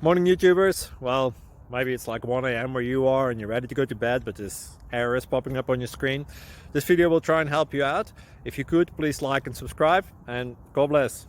Morning YouTubers. Well, maybe it's like 1 a.m. where you are and you're ready to go to bed, but this error is popping up on your screen. This video will try and help you out. If you could, please like and subscribe, and God bless.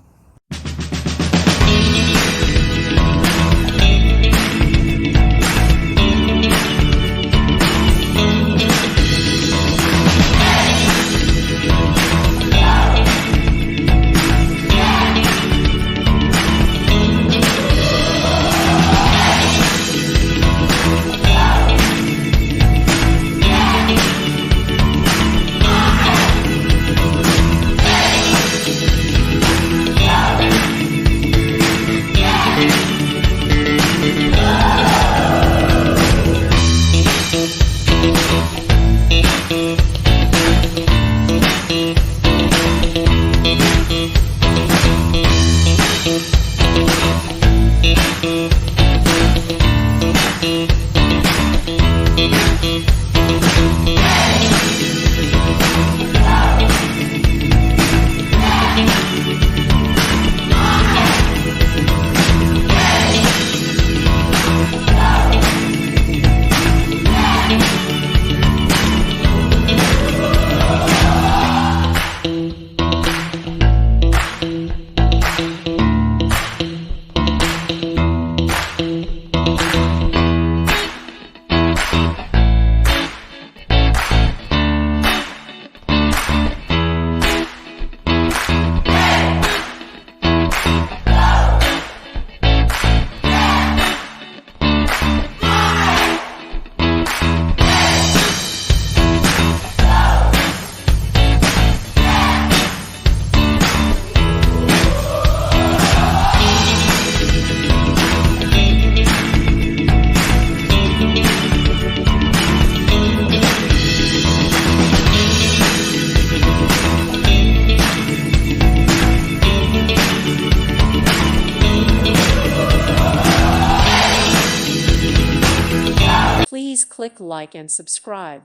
Please click like and subscribe.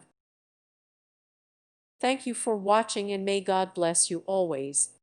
Thank you for watching, and may God bless you always.